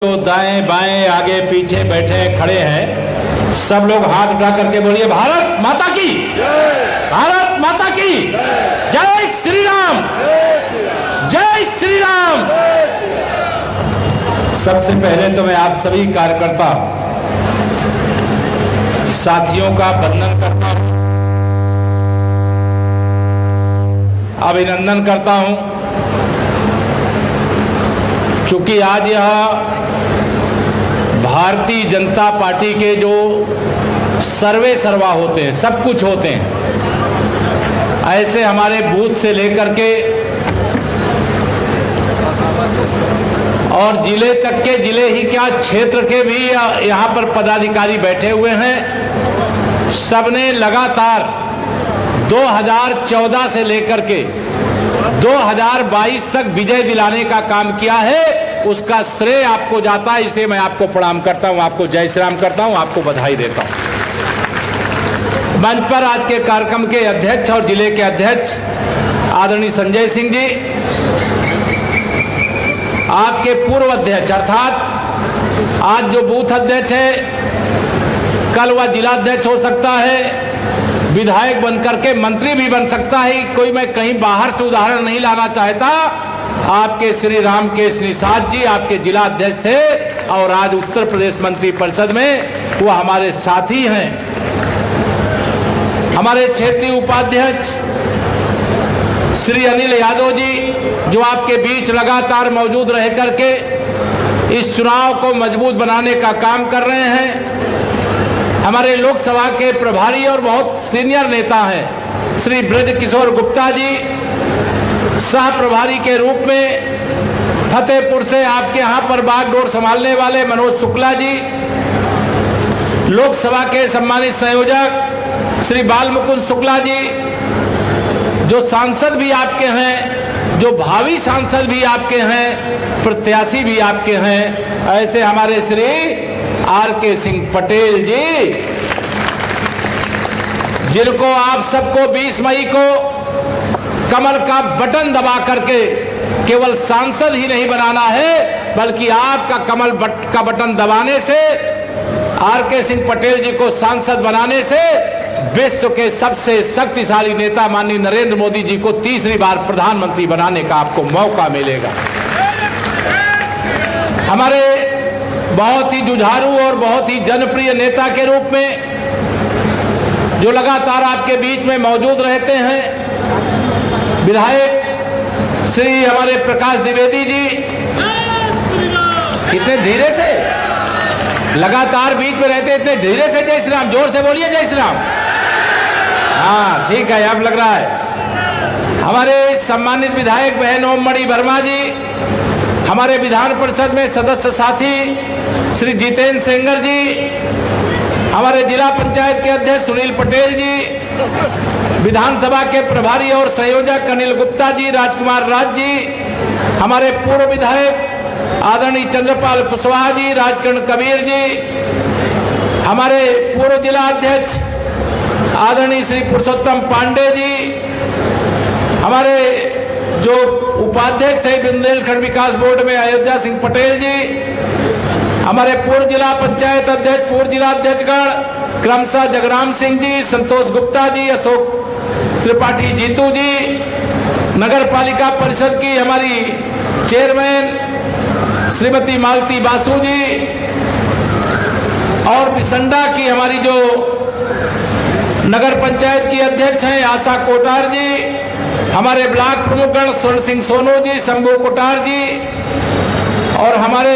जो दाएं बाएं आगे पीछे बैठे खड़े हैं, सब लोग हाथ उठा करके बोलिए भारत माता की, भारत माता की जय श्री राम, जय श्री राम। सबसे पहले तो मैं आप सभी कार्यकर्ता साथियों का वंदन करता हूं, अभिनंदन करता हूं, चूंकि आज यह भारतीय जनता पार्टी के जो सर्वे सर्वा होते हैं, सब कुछ होते हैं, ऐसे हमारे बूथ से लेकर के और जिले तक के, जिले ही क्या क्षेत्र के भी यहाँ पर पदाधिकारी बैठे हुए हैं। सबने लगातार 2014 से लेकर के 2022 तक विजय दिलाने का काम किया है। उसका श्रेय आपको जाता है, इसलिए मैं आपको प्रणाम करता हूं, आपको जय श्री राम करता हूं, आपको बधाई देता हूं। मंच पर आज के कार्यक्रम के अध्यक्ष और जिले के अध्यक्ष आदरणीय संजय सिंह जी, आपके पूर्व अध्यक्ष अर्थात आज जो बूथ अध्यक्ष है, कल वह जिलाध्यक्ष हो सकता है, विधायक बनकर के मंत्री भी बन सकता है। कोई मैं कहीं बाहर से उदाहरण नहीं लाना चाहता। आपके श्री राम केश निषाद जी आपके जिला अध्यक्ष थे और आज उत्तर प्रदेश मंत्री परिषद में वो हमारे साथी हैं। हमारे क्षेत्रीय उपाध्यक्ष श्री अनिल यादव जी जो आपके बीच लगातार मौजूद रह करके इस चुनाव को मजबूत बनाने का काम कर रहे हैं। हमारे लोकसभा के प्रभारी और बहुत सीनियर नेता हैं श्री ब्रज किशोर गुप्ता जी, सह प्रभारी के रूप में फतेहपुर से आपके यहां पर बागडोर संभालने वाले मनोज शुक्ला जी, लोकसभा के सम्मानित संयोजक श्री बाल मुकुंद शुक्ला जी, जो सांसद भी आपके हैं, जो भावी सांसद भी आपके हैं, प्रत्याशी भी आपके हैं, ऐसे हमारे श्री आर.के. सिंह पटेल जी, जिनको आप सबको 20 मई को कमल का बटन दबा करके केवल सांसद ही नहीं बनाना है, बल्कि आपका कमल का बटन दबाने से, आर.के. सिंह पटेल जी को सांसद बनाने से विश्व के सबसे शक्तिशाली नेता माननीय नरेंद्र मोदी जी को तीसरी बार प्रधानमंत्री बनाने का आपको मौका मिलेगा। हमारे बहुत ही जुझारू और बहुत ही जनप्रिय नेता के रूप में जो लगातार आपके बीच में मौजूद रहते हैं, विधायक श्री हमारे प्रकाश द्विवेदी जी, इतने धीरे से लगातार बीच में रहते, इतने धीरे से जय श्री राम, जोर से बोलिए जय श्री राम। हाँ ठीक है, अब लग रहा है। हमारे सम्मानित विधायक बहन ओममणि वर्मा जी, हमारे विधान परिषद में सदस्य साथी श्री जितेंद्र सेंगर जी, हमारे जिला पंचायत के अध्यक्ष सुनील पटेल जी, विधानसभा के प्रभारी और संयोजक अनिल गुप्ता जी, राजकुमार राज जी, हमारे पूर्व विधायक आदरणीय चंद्रपाल कुशवाहा जी, राजकर्ण कबीर जी, हमारे पूर्व जिला अध्यक्ष आदरणीय श्री पुरुषोत्तम पांडे जी, हमारे जो उपाध्यक्ष थे बुंदेलखंड विकास बोर्ड में अयोध्या सिंह पटेल जी, हमारे पूर्व जिला पंचायत अध्यक्ष, पूर्व जिला अध्यक्षगण क्रमशः जगराम सिंह जी, संतोष गुप्ता जी, अशोक त्रिपाठी जीतू जी, नगर पालिका परिषद की हमारी चेयरमैन श्रीमती मालती बासु जी, और बिसंडा की हमारी जो नगर पंचायत की अध्यक्ष हैं आशा कोटार जी, हमारे ब्लॉक प्रमुखगण स्वर्ण सिंह सोनू जी, शंभू कोटार जी, और हमारे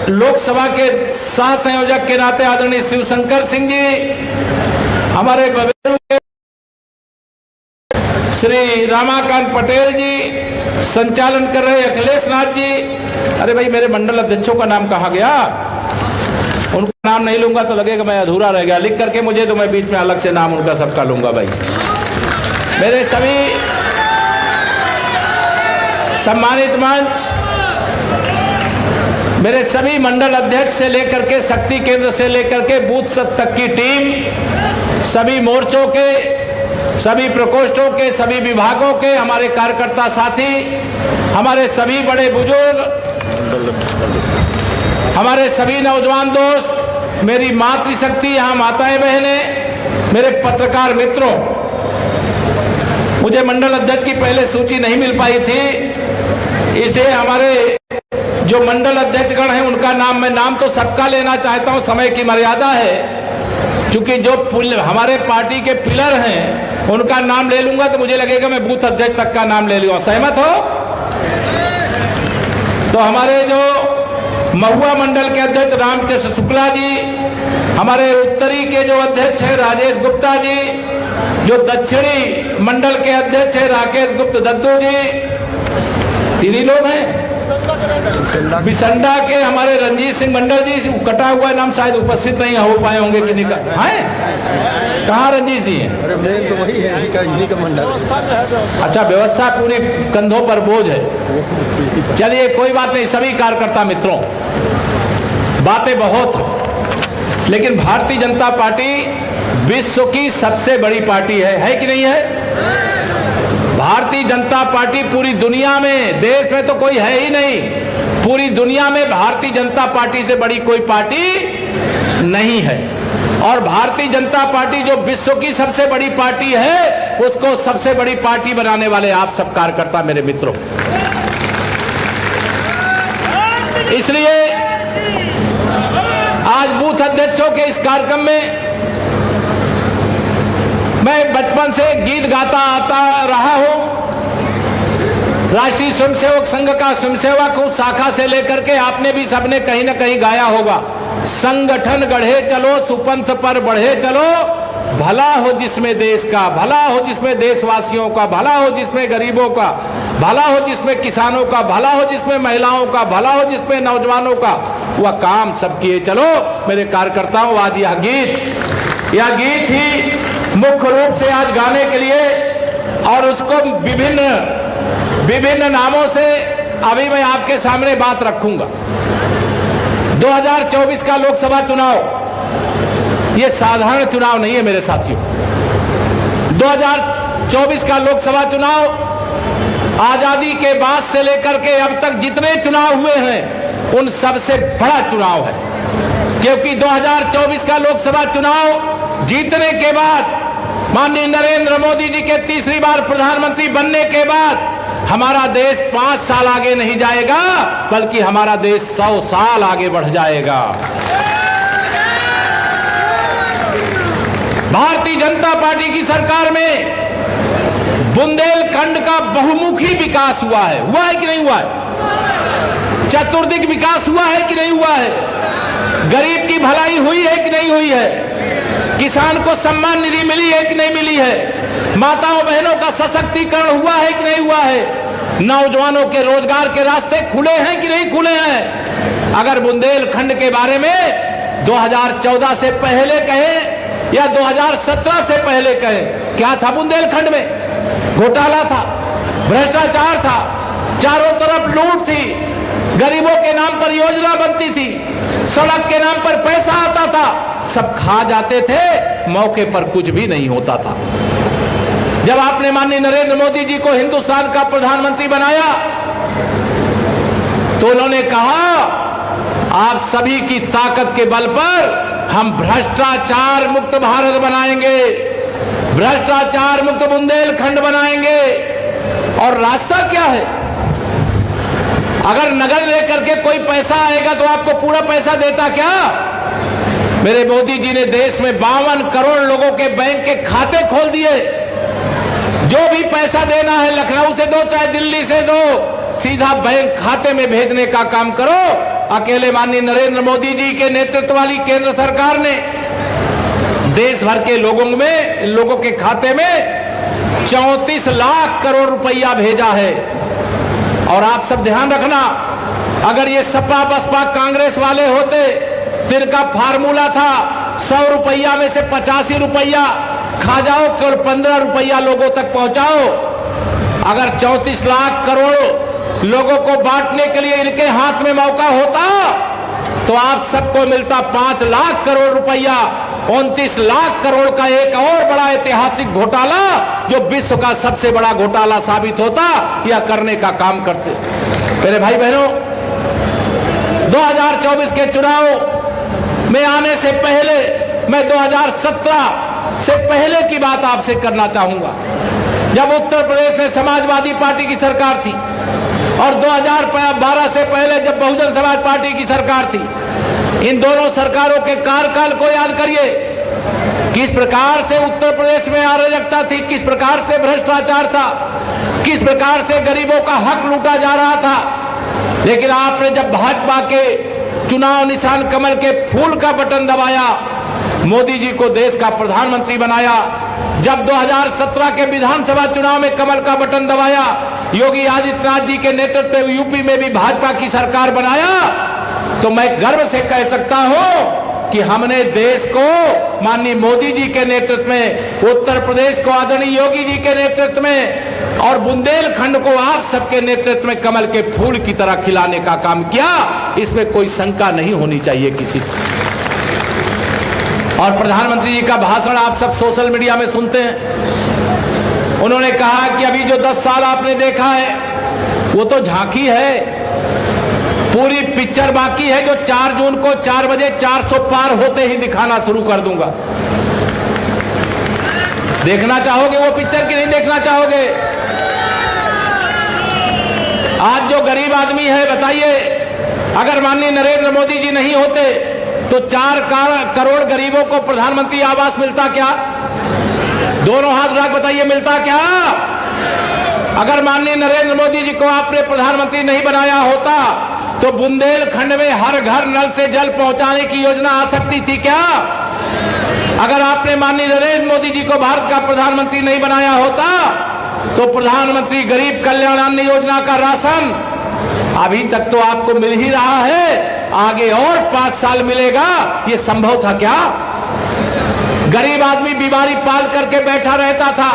लोकसभा के सह संयोजक के नाते आदरणीय शिवशंकर सिंह जी, हमारे बबेरू के श्री रामाकांत पटेल जी, संचालन कर रहे अखिलेश नाथ जी। अरे भाई मेरे मंडल अध्यक्षों का नाम कहाँ गया? उनका नाम नहीं लूंगा तो लगेगा मैं अधूरा रह गया। लिख करके मुझे, तो मैं बीच में अलग से नाम उनका सबका लूंगा। भाई मेरे सभी सम्मानित मंच, मेरे सभी मंडल अध्यक्ष से लेकर के शक्ति केंद्र से लेकर के बूथ तक की टीम, सभी मोर्चों के, सभी प्रकोष्ठों के, सभी विभागों के हमारे कार्यकर्ता साथी, हमारे सभी बड़े बुजुर्ग, हमारे सभी नौजवान दोस्त, मेरी मातृशक्ति, यहाँ माताएं बहनें, मेरे पत्रकार मित्रों, मुझे मंडल अध्यक्ष की पहले सूची नहीं मिल पाई थी, इसे हमारे जो मंडल अध्यक्षगण हैं उनका नाम तो सबका लेना चाहता हूं, समय की मर्यादा है। क्योंकि जो हमारे पार्टी के पिलर हैं उनका नाम ले लूंगा तो मुझे लगेगा मैं बूथ अध्यक्ष तक का नाम ले लूंगा। सहमत हो? तो हमारे जो महुआ मंडल के अध्यक्ष रामकृष्ण शुक्ला जी, हमारे उत्तरी के जो अध्यक्ष है राजेश गुप्ता जी, जो दक्षिणी मंडल के अध्यक्ष है राकेश गुप्त दद्दू जी, तीन ही लोग हैं। बिसंडा के हमारे रंजीत सिंह मंडल जी, कटा हुआ नाम शायद उपस्थित नहीं हो पाए होंगे कि नहीं है? कहाँ रंजीत सिंह है? अरे मेन तो वही है, इन्हीं का मंडल। अच्छा, व्यवस्था पूरी कंधों पर बोझ है। चलिए कोई बात नहीं, सभी कार्यकर्ता मित्रों, बातें बहुत, लेकिन भारतीय जनता पार्टी विश्व की सबसे बड़ी पार्टी है कि नहीं है? भारतीय जनता पार्टी पूरी दुनिया में, देश में तो कोई है ही नहीं, पूरी दुनिया में भारतीय जनता पार्टी से बड़ी कोई पार्टी नहीं है। और भारतीय जनता पार्टी जो विश्व की सबसे बड़ी पार्टी है, उसको सबसे बड़ी पार्टी बनाने वाले आप सब कार्यकर्ता मेरे मित्रों। इसलिए आज बूथ अध्यक्षों के इस कार्यक्रम में मैं बचपन से गीत गाता आता रहा हूं। राष्ट्रीय स्वयंसेवक संघ का स्वयंसेवक हूं, शाखा से लेकर के आपने भी सबने कहीं ना कहीं गाया होगा। संगठन गढ़े चलो, सुपंथ पर बढ़े चलो, भला हो जिसमें देश का, भला हो जिसमें देशवासियों का, भला हो जिसमें गरीबों का, भला हो जिसमें किसानों का, भला हो जिसमें महिलाओं का, भला हो जिसमें नौजवानों का, वह काम सब किए चलो। मेरे कार्यकर्ताओं, आज यह गीत ही मुख्य रूप से आज गाने के लिए, और उसको विभिन्न नामों से अभी मैं आपके सामने बात रखूंगा। 2024 का लोकसभा चुनाव ये साधारण चुनाव नहीं है मेरे साथियों। 2024 का लोकसभा चुनाव आजादी के बाद से लेकर के अब तक जितने चुनाव हुए हैं उन सबसे बड़ा चुनाव है। क्योंकि 2024 का लोकसभा चुनाव जीतने के बाद, माननीय नरेंद्र मोदी जी के तीसरी बार प्रधानमंत्री बनने के बाद, हमारा देश 5 साल आगे नहीं जाएगा, बल्कि हमारा देश 100 साल आगे बढ़ जाएगा। भारतीय जनता पार्टी की सरकार में बुंदेलखंड का बहुमुखी विकास हुआ है कि नहीं हुआ है? चतुर्दिक विकास हुआ है कि नहीं हुआ है? गरीब की भलाई हुई है कि नहीं हुई है? किसान को सम्मान निधि मिली है कि नहीं मिली है? माताओं बहनों का सशक्तिकरण हुआ है कि नहीं हुआ है? नौजवानों के रोजगार के रास्ते खुले हैं कि नहीं खुले हैं? अगर बुंदेलखंड के बारे में 2014 से पहले कहें या 2017 से पहले कहें, क्या था बुंदेलखंड में? घोटाला था, भ्रष्टाचार था, चारों तरफ लूट थी, गरीबों के नाम पर योजना बनती थी, सड़क के नाम पर पैसा आता था, सब खा जाते थे, मौके पर कुछ भी नहीं होता था। जब आपने माननीय नरेंद्र मोदी जी को हिंदुस्तान का प्रधानमंत्री बनाया तो उन्होंने कहा, आप सभी की ताकत के बल पर हम भ्रष्टाचार मुक्त भारत बनाएंगे, भ्रष्टाचार मुक्त बुंदेलखंड बनाएंगे। और रास्ता क्या है? अगर नगद लेकर के कोई पैसा आएगा तो आपको पूरा पैसा देता क्या? मेरे मोदी जी ने देश में 52 करोड़ लोगों के बैंक के खाते खोल दिए। जो भी पैसा देना है लखनऊ से दो चाहे दिल्ली से दो, सीधा बैंक खाते में भेजने का काम करो। अकेले माननीय नरेंद्र मोदी जी के नेतृत्व वाली केंद्र सरकार ने देश भर के लोगों के खाते में 34 लाख करोड़ रुपया भेजा है। और आप सब ध्यान रखना, अगर ये सपा बसपा कांग्रेस वाले होते तो इनका फार्मूला था 100 रुपया में से 85 रुपया खा जाओ, केवल 15 रुपया लोगों तक पहुंचाओ। अगर 34 लाख करोड़ लोगों को बांटने के लिए इनके हाथ में मौका होता तो आप सबको मिलता 5 लाख करोड़ रुपया। 29 लाख करोड़ का एक और बड़ा ऐतिहासिक घोटाला जो विश्व का सबसे बड़ा घोटाला साबित होता, यह करने का काम करते। मेरे भाई बहनों, 2024 के चुनाव में आने से पहले मैं 2017 से पहले की बात आपसे करना चाहूंगा, जब उत्तर प्रदेश में समाजवादी पार्टी की सरकार थी, और 2012 से पहले जब बहुजन समाज पार्टी की सरकार थी। इन दोनों सरकारों के कार्यकाल को याद करिए, किस प्रकार से उत्तर प्रदेश में अराजकता थी, किस प्रकार से भ्रष्टाचार था, किस प्रकार से गरीबों का हक लूटा जा रहा था। लेकिन आपने जब भाजपा के चुनाव निशान कमल के फूल का बटन दबाया, मोदी जी को देश का प्रधानमंत्री बनाया, जब 2017 के विधानसभा चुनाव में कमल का बटन दबाया, योगी आदित्यनाथ जी के नेतृत्व में यूपी में भी भाजपा की सरकार बनाया, तो मैं गर्व से कह सकता हूं कि हमने देश को माननीय मोदी जी के नेतृत्व में, उत्तर प्रदेश को आदरणीय योगी जी के नेतृत्व में, और बुंदेलखंड को आप सबके नेतृत्व में कमल के फूल की तरह खिलाने का काम किया। इसमें कोई शंका नहीं होनी चाहिए किसी को। और प्रधानमंत्री जी का भाषण आप सब सोशल मीडिया में सुनते हैं। उन्होंने कहा कि अभी जो 10 साल आपने देखा है वो तो झांकी है, पूरी पिक्चर बाकी है, जो 4 जून को 4 बजे 400 पार होते ही दिखाना शुरू कर दूंगा। देखना चाहोगे वो पिक्चर कि नहीं देखना चाहोगे? आज जो गरीब आदमी है, बताइए, अगर माननीय नरेंद्र मोदी जी नहीं होते तो 4 करोड़ गरीबों को प्रधानमंत्री आवास मिलता क्या? दोनों हाथ उठा बताइए, मिलता क्या? अगर माननीय नरेंद्र मोदी जी को आपने प्रधानमंत्री नहीं बनाया होता तो बुंदेलखंड में हर घर नल से जल पहुंचाने की योजना आ सकती थी क्या? अगर आपने माननीय नरेंद्र मोदी जी को भारत का प्रधानमंत्री नहीं बनाया होता तो प्रधानमंत्री गरीब कल्याण अन्न योजना का राशन अभी तक तो आपको मिल ही रहा है, आगे और 5 साल मिलेगा। ये संभव था क्या? गरीब आदमी बीमारी पाल करके बैठा रहता था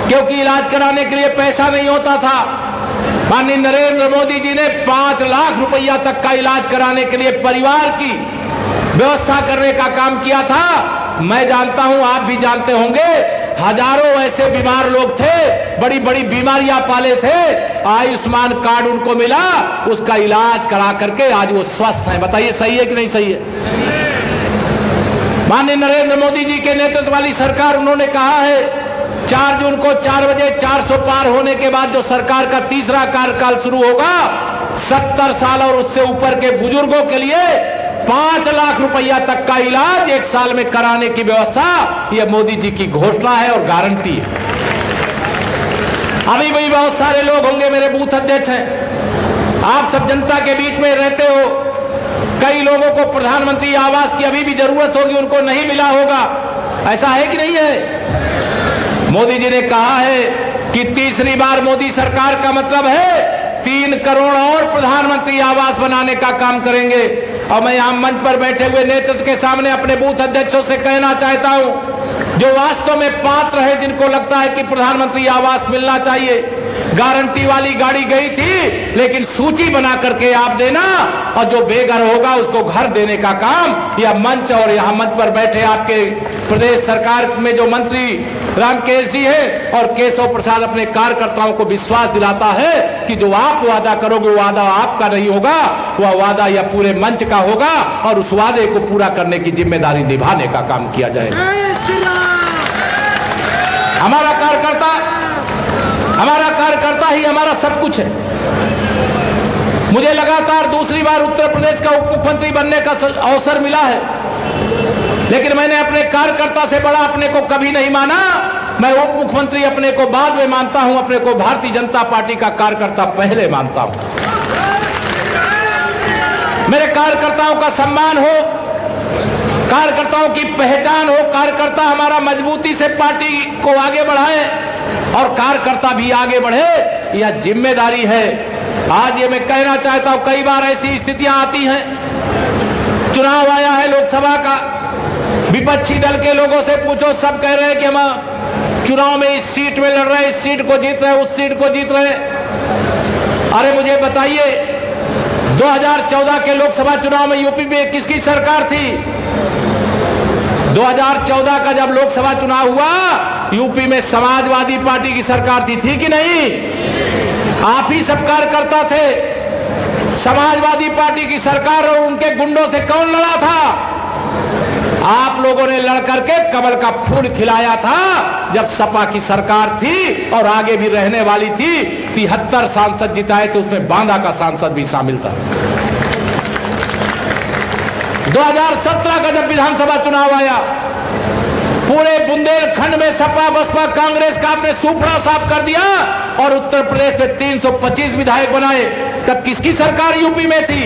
क्योंकि इलाज कराने के लिए पैसा नहीं होता था। माननीय नरेंद्र मोदी जी ने 5 लाख रुपया तक का इलाज कराने के लिए परिवार की व्यवस्था करने का काम किया था। मैं जानता हूं, आप भी जानते होंगे, हजारों ऐसे बीमार लोग थे, बड़ी बड़ी बीमारियां पाले थे, आयुष्मान कार्ड उनको मिला, उसका इलाज करा करके आज वो स्वस्थ हैं। बताइए सही है कि नहीं सही है? माननीय नरेंद्र मोदी जी के नेतृत्व वाली सरकार, उन्होंने कहा है 4 जून को 4 बजे 400 पार होने के बाद जो सरकार का तीसरा कार्यकाल शुरू होगा, 70 साल और उससे ऊपर के बुजुर्गों के लिए 5 लाख रुपया तक का इलाज 1 साल में कराने की व्यवस्था, यह मोदी जी की घोषणा है और गारंटी है। अभी भी बहुत सारे लोग होंगे, मेरे बूथ अध्यक्ष हैं, आप सब जनता के बीच में रहते हो, कई लोगों को प्रधानमंत्री आवास की अभी भी जरूरत होगी, उनको नहीं मिला होगा। ऐसा है कि नहीं है? मोदी जी ने कहा है कि तीसरी बार मोदी सरकार का मतलब है 3 करोड़ और प्रधानमंत्री आवास बनाने का काम करेंगे। और मैं यहां मंच पर बैठे हुए नेतृत्व के सामने अपने बूथ अध्यक्षों से कहना चाहता हूं, जो वास्तव में पात्र है, जिनको लगता है कि प्रधानमंत्री आवास मिलना चाहिए, गारंटी वाली गाड़ी गई थी, लेकिन सूची बना करके आप देना, और जो बेघर होगा उसको घर देने का काम यह मंच और यहां मंच पर बैठे आपके प्रदेश सरकार में जो मंत्री रामकेश जी है और केशव प्रसाद अपने कार्यकर्ताओं को विश्वास दिलाता है कि जो आप वादा करोगे वो वादा आपका नहीं होगा, वह वादा यह पूरे मंच का होगा, और उस वादे को पूरा करने की जिम्मेदारी निभाने का काम किया जाएगा। हमारा कार्यकर्ता ही हमारा सब कुछ है। मुझे लगातार दूसरी बार उत्तर प्रदेश का उप मुख्यमंत्री बनने का अवसर मिला है, लेकिन मैंने अपने कार्यकर्ता से बड़ा अपने को कभी नहीं माना। मैं उप मुख्यमंत्री अपने को बाद में मानता हूं, अपने को भारतीय जनता पार्टी का कार्यकर्ता पहले मानता हूं। मेरे कार्यकर्ताओं का सम्मान हो, कार्यकर्ताओं की पहचान हो, कार्यकर्ता हमारा मजबूती से पार्टी को आगे बढ़ाए और कार्यकर्ता भी आगे बढ़े, यह जिम्मेदारी है। आज ये मैं कहना चाहता हूं, कई बार ऐसी स्थितियां आती हैं, चुनाव आया है लोकसभा का, विपक्षी दल के लोगों से पूछो, सब कह रहे हैं कि हम चुनाव में इस सीट में लड़ रहे हैं, इस सीट को जीत रहे हैं, उस सीट को जीत रहे हैं। अरे मुझे बताइए, 2014 के लोकसभा चुनाव में यूपी में किसकी सरकार थी? 2014 का जब लोकसभा चुनाव हुआ, यूपी में समाजवादी पार्टी की सरकार थी कि नहीं? आप ही सब कार्यकर्ता थे। समाजवादी पार्टी की सरकार और उनके गुंडों से कौन लड़ा था? आप लोगों ने लड़ करके कमल का फूल खिलाया था जब सपा की सरकार थी और आगे भी रहने वाली थी। 73 सांसद जिताए थे, उसमें बांदा का सांसद भी शामिल था। 2017 का जब विधानसभा चुनाव आया, पूरे बुंदेलखंड में सपा बसपा कांग्रेस का आपने सुपड़ा साफ कर दिया और उत्तर प्रदेश में 325 विधायक बनाए। तब किसकी सरकार यूपी में थी?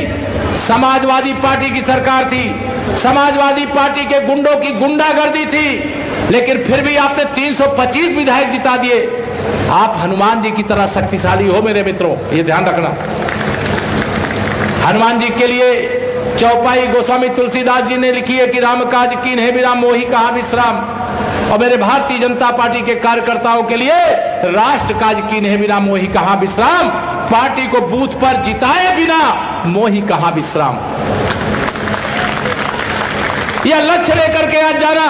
समाजवादी पार्टी की सरकार थी। समाजवादी पार्टी के गुंडों की गुंडागर्दी थी, लेकिन फिर भी आपने 325 विधायक जिता दिए। आप हनुमान जी की तरह शक्तिशाली हो मेरे मित्रों, ये ध्यान रखना। हनुमान जी के लिए चौपाई गोस्वामी तुलसीदास जी ने लिखी है कि राम काज कीन है विराम मोहि कहा विश्राम। और मेरे भारतीय जनता पार्टी के कार्यकर्ताओं के लिए राष्ट्र काज कीन है विराम मोहि कहा विश्राम। पार्टी को बूथ पर जिताए बिना मोहि कहा विश्राम। यह लक्ष्य लेकर के आज जाना।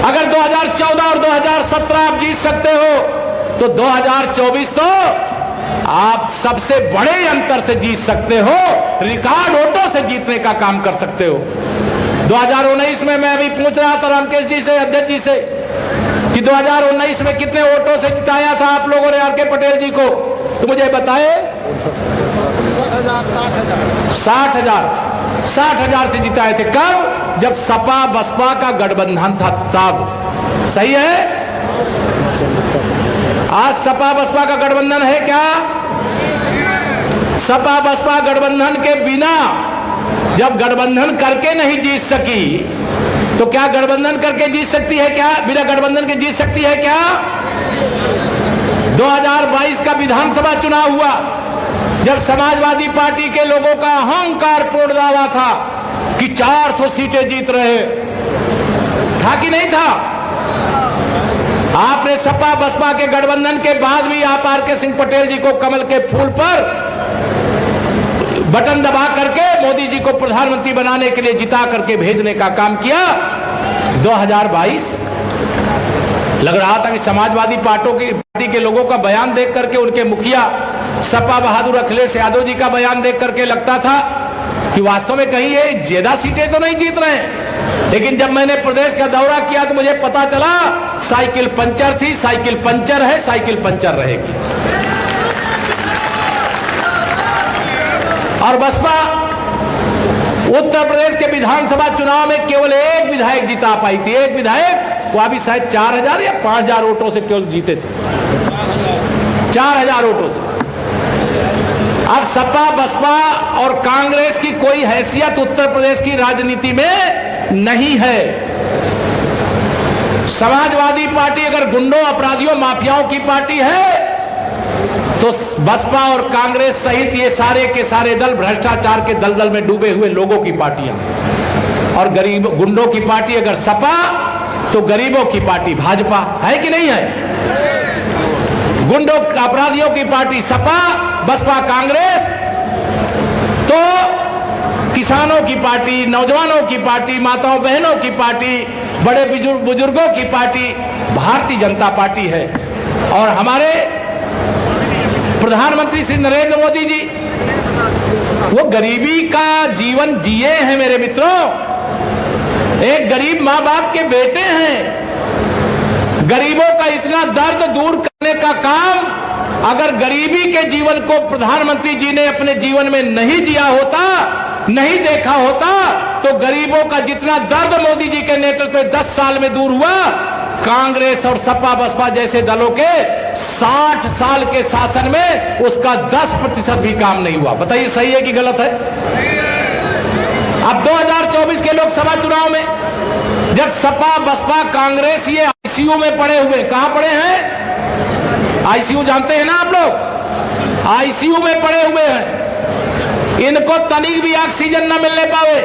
अगर 2014 और 2017 आप जीत सकते हो तो 2024 तो आप सबसे बड़े अंतर से जीत सकते हो, रिकॉर्ड वोटों से जीतने का काम कर सकते हो। 2019 में मैं अभी पूछ रहा था रामकेश जी से, अध्यक्ष जी से, कि 2019 में कितने वोटों से जिताया था आप लोगों ने आर.के. पटेल जी को, तो मुझे बताए 60,000 से जिताए थे। कब? जब सपा बसपा का गठबंधन था तब। सही है? आज सपा बसपा का गठबंधन है क्या? सपा बसपा गठबंधन के बिना, जब गठबंधन करके नहीं जीत सकी तो क्या गठबंधन करके जीत सकती है क्या? बिना गठबंधन के जीत सकती है क्या? 2022 का विधानसभा चुनाव हुआ, जब समाजवादी पार्टी के लोगों का अहंकार पूर्ण दावा था कि 400 सीटें जीत रहे, था कि नहीं था? आपने सपा बसपा के गठबंधन के बाद भी आप आर.के. सिंह पटेल जी को कमल के फूल पर बटन दबा करके मोदी जी को प्रधानमंत्री बनाने के लिए जिता करके भेजने का काम किया। 2022 लग रहा था कि समाजवादी पार्टी के लोगों का बयान देख करके, उनके मुखिया सपा बहादुर अखिलेश यादव जी का बयान देख करके लगता था कि वास्तव में कहीं ये ज्यादा सीटें तो नहीं जीत रहे हैं। लेकिन जब मैंने प्रदेश का दौरा किया तो मुझे पता चला साइकिल पंचर थी, साइकिल पंचर है, साइकिल पंचर रहेगी। और बसपा उत्तर प्रदेश के विधानसभा चुनाव में केवल एक विधायक जिता पाई थी। एक विधायक, वो अभी शायद 4,000 या 5,000 वोटों से केवल जीते थे, 4,000 वोटों से। अब सपा बसपा और कांग्रेस की कोई हैसियत उत्तर प्रदेश की राजनीति में नहीं है। समाजवादी पार्टी अगर गुंडों, अपराधियों, माफियाओं की पार्टी है तो बसपा और कांग्रेस सहित ये सारे के सारे दल भ्रष्टाचार के दलदल में डूबे हुए लोगों की पार्टियां। और गरीब गुंडों की पार्टी अगर सपा तो गरीबों की पार्टी भाजपा है कि नहीं है? गुंडों अपराधियों की पार्टी सपा, बसपा कांग्रेस, तो किसानों की पार्टी, नौजवानों की पार्टी, माताओं बहनों की पार्टी, बड़े बुजुर्गों की पार्टी भारतीय जनता पार्टी है। और हमारे प्रधानमंत्री श्री नरेंद्र मोदी जी वो गरीबी का जीवन जिए हैं मेरे मित्रों। एक गरीब माँ बाप के बेटे हैं। गरीबों का इतना दर्द दूर करने का काम अगर गरीबी के जीवन को प्रधानमंत्री जी ने अपने जीवन में नहीं जिया होता, नहीं देखा होता, तो गरीबों का जितना दर्द मोदी जी के नेतृत्व में 10 साल में दूर हुआ, कांग्रेस और सपा बसपा जैसे दलों के 60 साल के शासन में उसका 10% भी काम नहीं हुआ। बताइए सही है कि गलत है? अब 2024 के लोकसभा चुनाव में जब सपा बसपा कांग्रेस ये आईसीयू में पड़े हुए, कहां पड़े हैं? आईसीयू जानते हैं ना आप लोग? आईसीयू में पड़े हुए हैं। इनको तनिक भी ऑक्सीजन न मिलने पावे,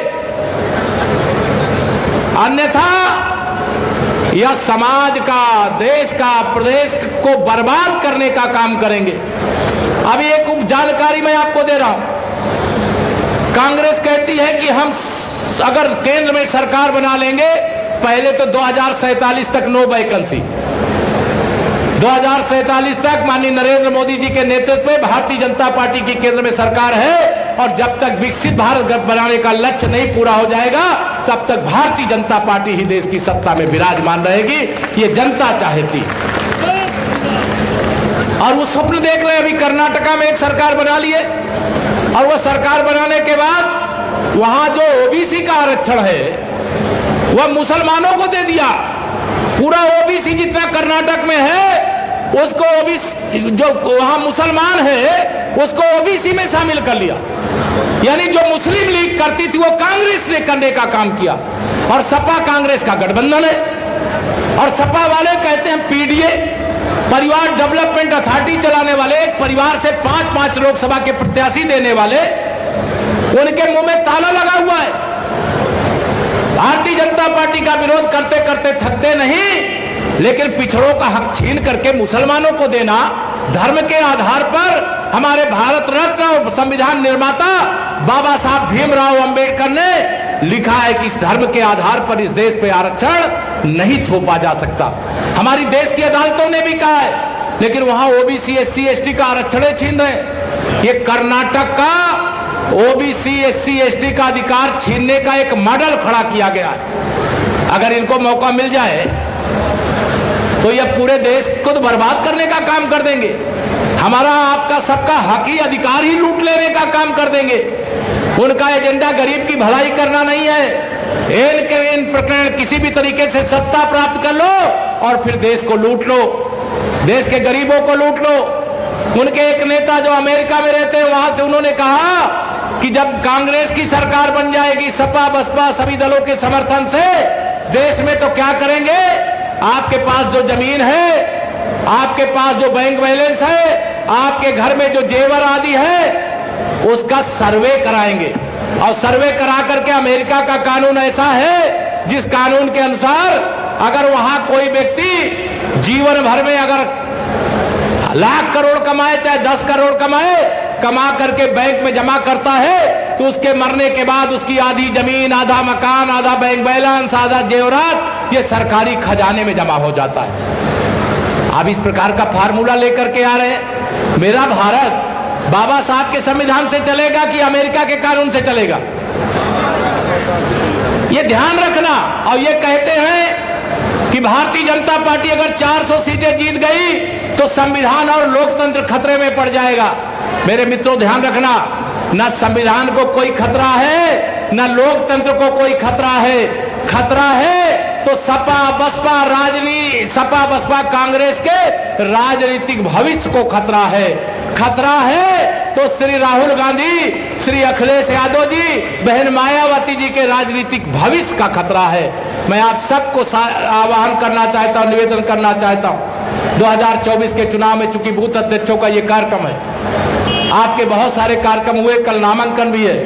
अन्यथा यह समाज का, देश का, प्रदेश को बर्बाद करने का काम करेंगे। अभी एक जानकारी मैं आपको दे रहा हूं। कांग्रेस कहती है कि हम अगर केंद्र में सरकार बना लेंगे, पहले तो 2047 तक नो वैकेंसी, 2047 तक माननीय नरेंद्र मोदी जी के नेतृत्व में भारतीय जनता पार्टी की केंद्र में सरकार है, और जब तक विकसित भारत बनाने का लक्ष्य नहीं पूरा हो जाएगा तब तक भारतीय जनता पार्टी ही देश की सत्ता में विराजमान रहेगी। ये जनता चाहती और वो स्वप्न देख रहे हैं। अभी कर्नाटका में एक सरकार बना लिए और वो सरकार बनाने के बाद वहां जो ओबीसी का आरक्षण है वह मुसलमानों को दे दिया। पूरा ओबीसी जितना कर्नाटक में है उसको ओबीसी, जो वहां मुसलमान है उसको ओबीसी में शामिल कर लिया। यानी जो मुस्लिम लीग करती थी वो कांग्रेस ने करने का काम किया। और सपा कांग्रेस का गठबंधन है और सपा वाले कहते हैं पीडीए, परिवार डेवलपमेंट अथॉरिटी चलाने वाले, एक परिवार से 5-5 लोकसभा के प्रत्याशी देने वाले, उनके मुंह में ताला लगा हुआ है। भारतीय जनता पार्टी का विरोध करते करते थकते नहीं, लेकिन पिछड़ों का हक छीन करके मुसलमानों को देना, धर्म के आधार पर हमारे भारत रत्न और संविधान निर्माता बाबा साहब भीमराव अंबेडकर ने लिखा है कि इस धर्म के आधार पर इस देश पे आरक्षण नहीं थोपा जा सकता। हमारी देश की अदालतों ने भी कहा है, लेकिन वहां ओबीसी एससी एसटी का आरक्षण छीन रहे। ये कर्नाटक का ओबीसी एससी एसटी का अधिकार छीनने का एक मॉडल खड़ा किया गया है। अगर इनको मौका मिल जाए तो यह पूरे देश को तो बर्बाद करने का काम कर देंगे। हमारा आपका सबका हक ही अधिकार ही लूट लेने का काम कर देंगे। उनका एजेंडा गरीब की भलाई करना नहीं है। इन प्रकरण किसी भी तरीके से सत्ता प्राप्त कर लो और फिर देश को लूट लो, देश के गरीबों को लूट लो। उनके एक नेता जो अमेरिका में रहते हैं वहां से उन्होंने कहा कि जब कांग्रेस की सरकार बन जाएगी सपा बसपा सभी दलों के समर्थन से देश में, तो क्या करेंगे, आपके पास जो जमीन है, आपके पास जो बैंक बैलेंस है, आपके घर में जो जेवर आदि है, उसका सर्वे कराएंगे। और सर्वे करा करके अमेरिका का कानून ऐसा है जिस कानून के अनुसार अगर वहां कोई व्यक्ति जीवन भर में अगर लाख करोड़ कमाए चाहे 10 करोड़ कमाए, कमा करके बैंक में जमा करता है तो उसके मरने के बाद उसकी आधी जमीन, आधा मकान, आधा बैंक बैलेंस, आधा जेवरात ये सरकारी खजाने में जमा हो जाता है। अब इस प्रकार का फार्मूला लेकर के आ रहे हैं। मेरा भारत बाबा साहब के संविधान से चलेगा कि अमेरिका के कानून से चलेगा, ये ध्यान रखना। और ये कहते हैं कि भारतीय जनता पार्टी अगर 400 सीटें जीत गई तो संविधान और लोकतंत्र खतरे में पड़ जाएगा। मेरे मित्रों ध्यान रखना, न संविधान को कोई खतरा है न लोकतंत्र को कोई खतरा है। खतरा है तो सपा बसपा कांग्रेस के राजनीतिक भविष्य को खतरा है। खतरा है तो श्री राहुल गांधी, श्री अखिलेश यादव जी, बहन मायावती जी के राजनीतिक भविष्य का खतरा है। मैं आप सबको आह्वान करना चाहता हूं, निवेदन करना चाहता हूं, 2024 के चुनाव में चूंकि बूथ अध्यक्षों का ये कार्यक्रम है, आपके बहुत सारे कार्यक्रम हुए, कल नामांकन भी है।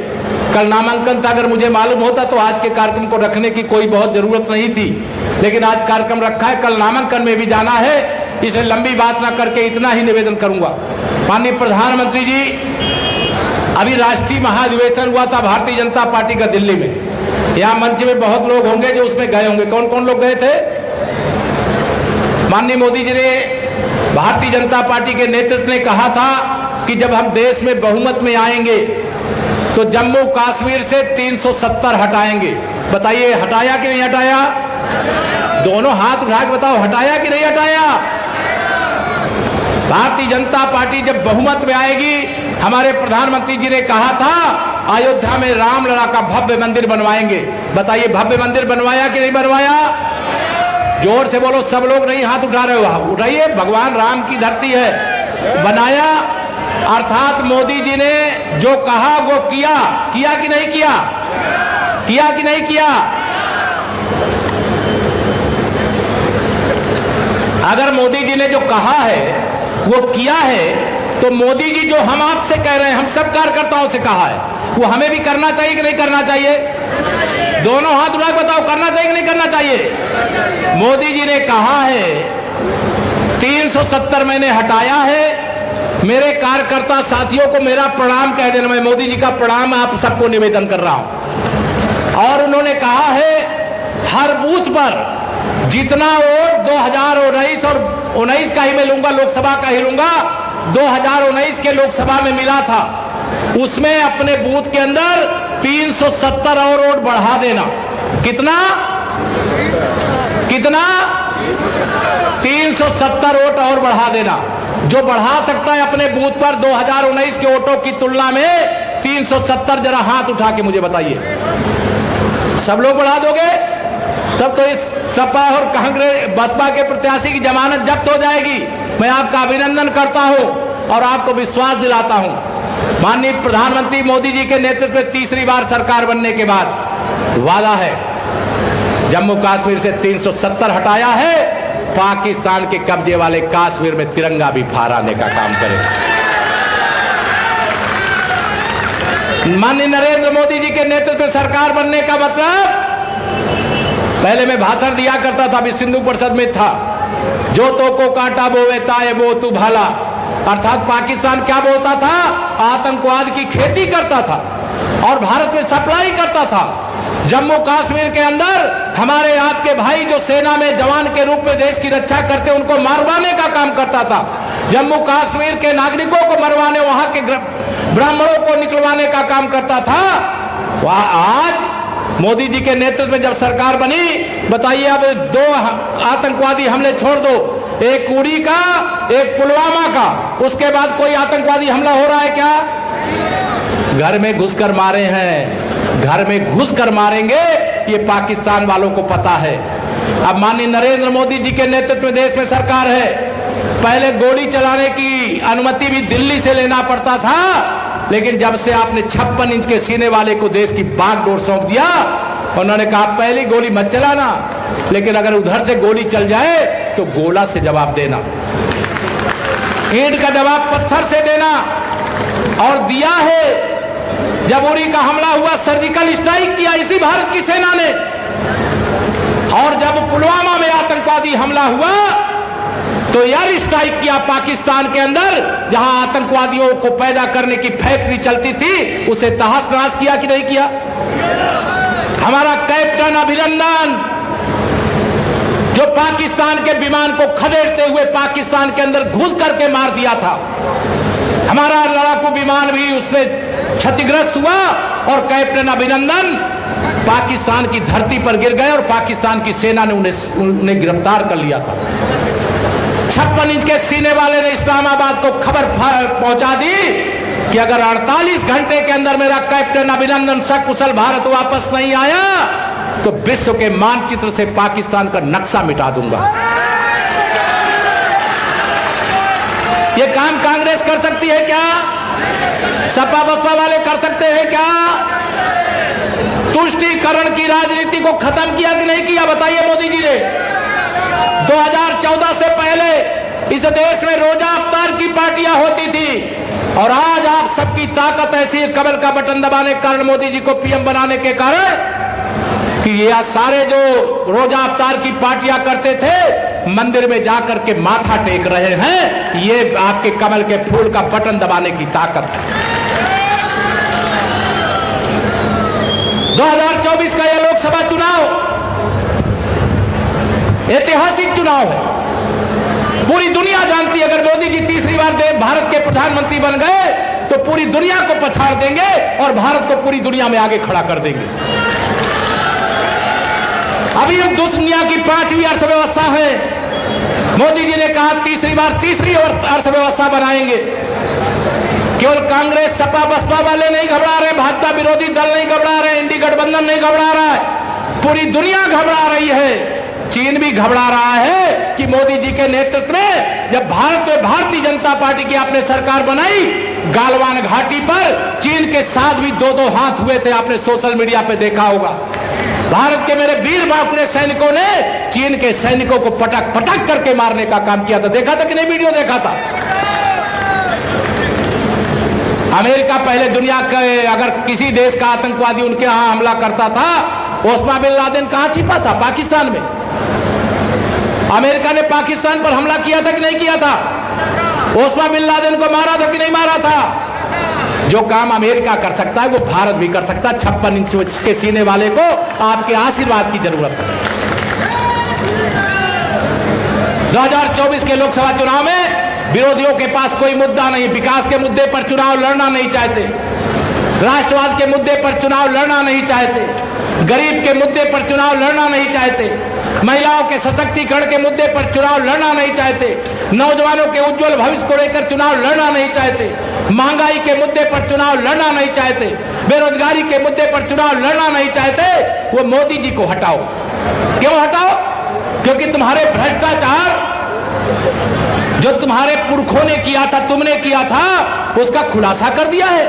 कल नामांकन था, अगर मुझे मालूम होता तो आज के कार्यक्रम को रखने की कोई बहुत जरूरत नहीं थी, लेकिन आज कार्यक्रम रखा है, कल नामांकन में भी जाना है। इसे लंबी बात ना करके इतना ही निवेदन करूंगा। माननीय प्रधानमंत्री जी, अभी राष्ट्रीय महाधिवेशन हुआ था भारतीय जनता पार्टी का दिल्ली में। यहाँ मंच में बहुत लोग होंगे जो उसमें गए होंगे। कौन कौन लोग गए थे? माननीय मोदी जी ने, भारतीय जनता पार्टी के नेतृत्व ने कहा था कि जब हम देश में बहुमत में आएंगे तो जम्मू कश्मीर से 370 हटाएंगे। बताइए हटाया कि नहीं हटाया? दोनों हाथ उठा के बताओ, हटाया कि नहीं हटाया? भारतीय जनता पार्टी जब बहुमत में आएगी, हमारे प्रधानमंत्री जी ने कहा था अयोध्या में रामलला का भव्य मंदिर बनवाएंगे। बताइए भव्य मंदिर बनवाया कि नहीं बनवाया? जोर से बोलो, सब लोग नहीं हाथ उठा रहे हो, उठाइए। भगवान राम की धरती है, बनाया। अर्थात मोदी जी ने जो कहा वो किया। किया कि नहीं किया? किया कि नहीं किया? अगर मोदी जी ने जो कहा है वो किया है तो मोदी जी जो हम आपसे कह रहे हैं, हम सब कार्यकर्ताओं से कहा है, वो हमें भी करना चाहिए कि नहीं करना चाहिए? दोनों हाथ उठा के बताओ, करना चाहिए कि नहीं करना चाहिए? मोदी जी ने कहा है 370 मैंने हटाया है। मेरे कार्यकर्ता साथियों को मेरा प्रणाम कह देना, मैं मोदी जी का प्रणाम आप सबको निवेदन कर रहा हूं। और उन्होंने कहा है हर बूथ पर जितना वोट 2019 और 19 का ही मैं लूंगा, लोकसभा का ही लूंगा, 2019 के लोकसभा में मिला था उसमें अपने बूथ के अंदर 370 और वोट बढ़ा देना। कितना 370 वोट और बढ़ा देना। जो बढ़ा सकता है अपने बूथ पर 2019 के वोटों की तुलना में 370, जरा हाथ उठा के मुझे बताइए। सब लोग बढ़ा दोगे? तब तो इस सपा और कांग्रेस बसपा के प्रत्याशी की जमानत जब्त हो जाएगी। मैं आपका अभिनंदन करता हूं और आपको विश्वास दिलाता हूं। माननीय प्रधानमंत्री मोदी जी के नेतृत्व में तीसरी बार सरकार बनने के बाद वादा है, जम्मू कश्मीर से 370 हटाया है, पाकिस्तान के कब्जे वाले कश्मीर में तिरंगा भी फहराने का काम करेगा। माननीय नरेंद्र मोदी जी के नेतृत्व में सरकार बनने का मतलब, पहले मैं भाषण दिया करता था, अभी सिंधु परिषद में था, जो तो को कांटा बोवे ताए बो तू भाला। अर्थात पाकिस्तान क्या बोलता था? आतंकवाद की खेती करता था और भारत में सप्लाई करता था। जम्मू कश्मीर के अंदर हमारे आपके भाई जो सेना में जवान के रूप में देश की रक्षा करते, उनको मरवाने का काम करता था। जम्मू कश्मीर के नागरिकों को मरवाने, वहां के ब्राह्मणों को निकलवाने का काम करता था। आज मोदी जी के नेतृत्व में जब सरकार बनी, बताइए अब 2 आतंकवादी हमले छोड़ दो, एक उरी का, एक पुलवामा का, उसके बाद कोई आतंकवादी हमला हो रहा है क्या? घर में घुसकर मारे हैं, घर में घुसकर मारेंगे, ये पाकिस्तान वालों को पता है। अब माननीय नरेंद्र मोदी जी के नेतृत्व में देश में सरकार है। पहले गोली चलाने की अनुमति भी दिल्ली से लेना पड़ता था, लेकिन जब से आपने 56 इंच के सीने वाले को देश की बागडोर सौंप दिया, उन्होंने कहा पहली गोली मत चलाना, लेकिन अगर उधर से गोली चल जाए तो गोला से जवाब देना, ईंट का जवाब पत्थर से देना। और दिया है। जब उरी का हमला हुआ, सर्जिकल स्ट्राइक किया इसी भारत की सेना ने। और जब पुलवामा में आतंकवादी हमला हुआ तो एयर स्ट्राइक किया पाकिस्तान के अंदर, जहां आतंकवादियों को पैदा करने की फैक्ट्री चलती थी, उसे तहस नहस किया कि नहीं किया? हमारा कैप्टन अभिनंदन, जो पाकिस्तान के विमान को खदेड़ते हुए पाकिस्तान के अंदर घुस करके मार दिया था, हमारा लड़ाकू विमान भी उसमें क्षतिग्रस्त हुआ और कैप्टन अभिनंदन पाकिस्तान की धरती पर गिर गए और पाकिस्तान की सेना ने उन्हें गिरफ्तार कर लिया था। 56 इंच के सीने वाले ने इस्लामाबाद को खबर पहुंचा दी कि अगर 48 घंटे के अंदर मेरा कैप्टन अभिनंदन सकुशल भारत वापस नहीं आया तो विश्व के मानचित्र से पाकिस्तान का नक्शा मिटा दूंगा। यह काम कांग्रेस कर सकती है क्या? सपा बसपा वाले कर सकते हैं क्या? तुष्टीकरण की राजनीति को खत्म किया कि नहीं किया? बताइए मोदी जी ने। 2014 से पहले इस देश में रोजा अफ्तार की पार्टियां होती थी और आज आप सबकी ताकत ऐसी है, कमल का बटन दबाने के कारण, मोदी जी को पीएम बनाने के कारण, कि ये सारे जो रोजा अफ्तार की पार्टियां करते थे मंदिर में जाकर के माथा टेक रहे हैं। ये आपके कमल के फूल का बटन दबाने की ताकत है। 2024 का यह लोकसभा चुनाव ऐतिहासिक चुनाव है। पूरी दुनिया जानती है अगर मोदी जी तीसरी बार भारत के प्रधानमंत्री बन गए तो पूरी दुनिया को पछाड़ देंगे और भारत को पूरी दुनिया में आगे खड़ा कर देंगे। अभी हम दुनिया की 5वीं अर्थव्यवस्था है। मोदी जी ने कहा तीसरी बार तीसरी अर्थव्यवस्था बनाएंगे। केवल कांग्रेस सपा बसपा वाले नहीं घबरा रहे, भाजपा विरोधी दल नहीं घबरा रहे, इंडी गठबंधन नहीं घबरा रहा है, पूरी दुनिया घबरा रही है। चीन भी घबरा रहा है कि मोदी जी के नेतृत्व में जब भारत में भारतीय जनता पार्टी की आपने सरकार बनाई, गालवान घाटी पर चीन के साथ भी 2-2 हाथ हुए थे। आपने सोशल मीडिया पे देखा होगा। भारत के मेरे वीर बांकुरे सैनिकों ने चीन के सैनिकों को पटक पटक करके मारने का काम किया था। देखा था कि नहीं? वीडियो देखा था। अमेरिका पहले दुनिया के अगर किसी देश का आतंकवादी उनके यहां हमला करता था, ओसामा बिन लादेन कहां छिपा था? पाकिस्तान में। अमेरिका ने पाकिस्तान पर हमला किया था कि नहीं किया था? ओसामा बिन लादेन को मारा था कि नहीं मारा था? जो काम अमेरिका कर सकता है वो भारत भी कर सकता है। 56 इंच के सीने वाले को आपके आशीर्वाद की जरूरत है। 2024 के लोकसभा चुनाव में विरोधियों के पास कोई मुद्दा नहीं, विकास के मुद्दे पर चुनाव लड़ना नहीं चाहते। राष्ट्रवाद के मुद्दे पर चुनाव लड़ना नहीं चाहते, गरीब के मुद्दे पर चुनाव लड़ना नहीं चाहते, महिलाओं के सशक्तिकरण के मुद्दे पर चुनाव लड़ना नहीं चाहते, नौजवानों के उज्जवल भविष्य को लेकर चुनाव लड़ना नहीं चाहते, महंगाई के मुद्दे पर चुनाव लड़ना नहीं चाहते, बेरोजगारी के मुद्दे पर चुनाव लड़ना नहीं चाहते, वो मोदी जी को हटाओ। क्यों हटाओ? क्योंकि तुम्हारे भ्रष्टाचार जो तुम्हारे पुरखों ने किया था, तुमने किया था, उसका खुलासा कर दिया है,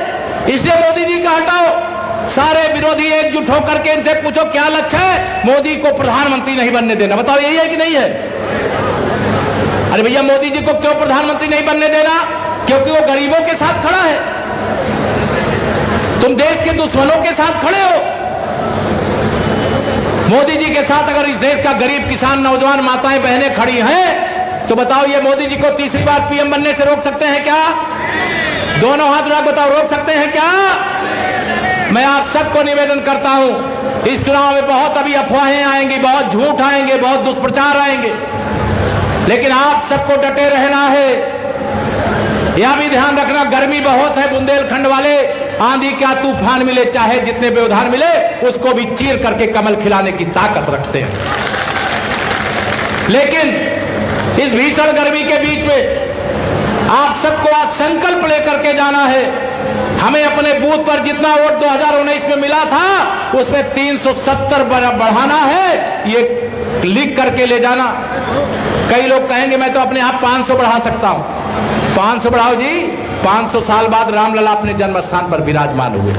इसलिए मोदी जी का हटाओ। सारे विरोधी एकजुट होकर के इनसे पूछो क्या लक्ष्य है? मोदी को प्रधानमंत्री नहीं बनने देना। बताओ यही है कि नहीं है? अरे भैया, मोदी जी को क्यों प्रधानमंत्री नहीं बनने देना? क्योंकि वो गरीबों के साथ खड़ा है, तुम देश के दुश्मनों के साथ खड़े हो। मोदी जी के साथ अगर इस देश का गरीब किसान, नौजवान, माताएं, बहनें खड़ी हैं, तो बताओ ये मोदी जी को तीसरी बार पीएम बनने से रोक सकते हैं क्या? दोनों हाथ उठा बताओ, रोक सकते हैं क्या? मैं आप सबको निवेदन करता हूं, इस चुनाव में बहुत अभी अफवाहें आएंगी, बहुत झूठ आएंगे, बहुत दुष्प्रचार आएंगे, लेकिन आप सबको डटे रहना है। यह भी ध्यान रखना, गर्मी बहुत है, बुंदेलखंड वाले आंधी क्या तूफान मिले, चाहे जितने व्यवधान मिले, उसको भी चीर करके कमल खिलाने की ताकत रखते हैं। लेकिन इस भीषण गर्मी के बीच में आप सबको आज संकल्प लेकर के जाना है। हमें अपने बूथ पर जितना वोट 2019 में मिला था, उसमें 370 बढ़ाना है, ये लिख करके ले जाना। कई लोग कहेंगे मैं तो अपने आप 500 बढ़ा सकता हूं। 500 बढ़ाओ जी, 500 साल बाद रामलला अपने जन्म स्थान पर विराजमान हुए।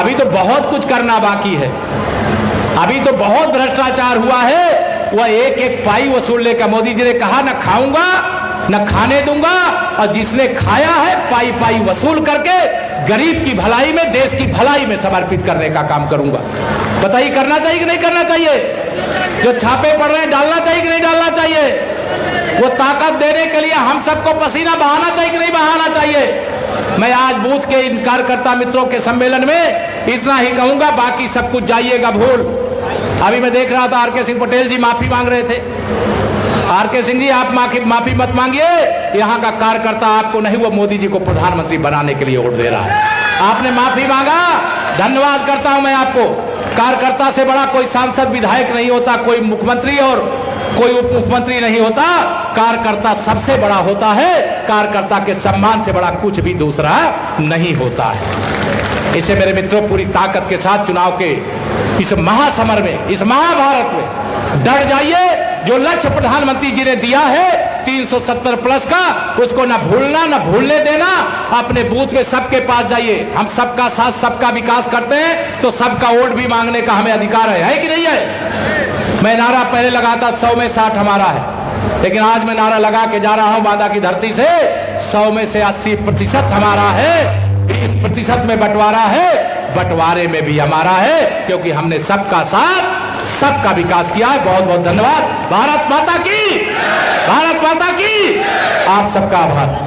अभी तो बहुत कुछ करना बाकी है, अभी तो बहुत भ्रष्टाचार हुआ है। वह एक एक पाई वसूलने का मोदी जी ने कहा, न खाऊंगा न खाने दूंगा, और जिसने खाया है पाई पाई वसूल करके गरीब की भलाई में, देश की भलाई में समर्पित करने का काम करूंगा। बताइए करना चाहिए कि नहीं करना चाहिए? जो छापे पड़ रहे हैं डालना चाहिए कि नहीं डालना चाहिए? वो ताकत देने के लिए हम सबको पसीना बहाना चाहिए कि नहीं बहाना चाहिए? मैं आज बूथ के इन कार्यकर्ता मित्रों के सम्मेलन में इतना ही कहूंगा, बाकी सब कुछ जाइएगा भूल। अभी मैं देख रहा था आर के सिंह पटेल जी माफी मांग रहे थे। आर के सिंह जी, आप माफी मत मांगिए, यहाँ का कार्यकर्ता आपको नहीं, वो मोदी जी को प्रधानमंत्री बनाने के लिए वोट दे रहा है। आपने माफी मांगा, धन्यवाद करता हूं मैं आपको। कार्यकर्ता से बड़ा कोई सांसद विधायक नहीं होता, कोई मुख्यमंत्री और कोई उप मुख्यमंत्री नहीं होता। कार्यकर्ता सबसे बड़ा होता है, कार्यकर्ता के सम्मान से बड़ा कुछ भी दूसरा नहीं होता है। इसे मेरे मित्रों, पूरी ताकत के साथ चुनाव के इस महासमर में, इस महाभारत में डट जाइए। जो लक्ष्य प्रधानमंत्री जी ने दिया है 370 प्लस का, उसको ना भूलना ना भूलने देना। अपने बूथ में सबके पास जाइए। हम सबका साथ सबका विकास करते हैं, तो सबका वोट भी मांगने का हमें अधिकार है कि नहीं है? मैं नारा पहले लगाता 100 में 60 हमारा है, लेकिन आज मैं नारा लगा के जा रहा हूं बांदा की धरती से, 100 में से 80% हमारा है, 20% में बंटवारा है, बंटवारे में भी हमारा है, क्योंकि हमने सबका साथ सबका विकास किया है। बहुत बहुत धन्यवाद। भारत माता की, भारत माता की, आप सबका आभार।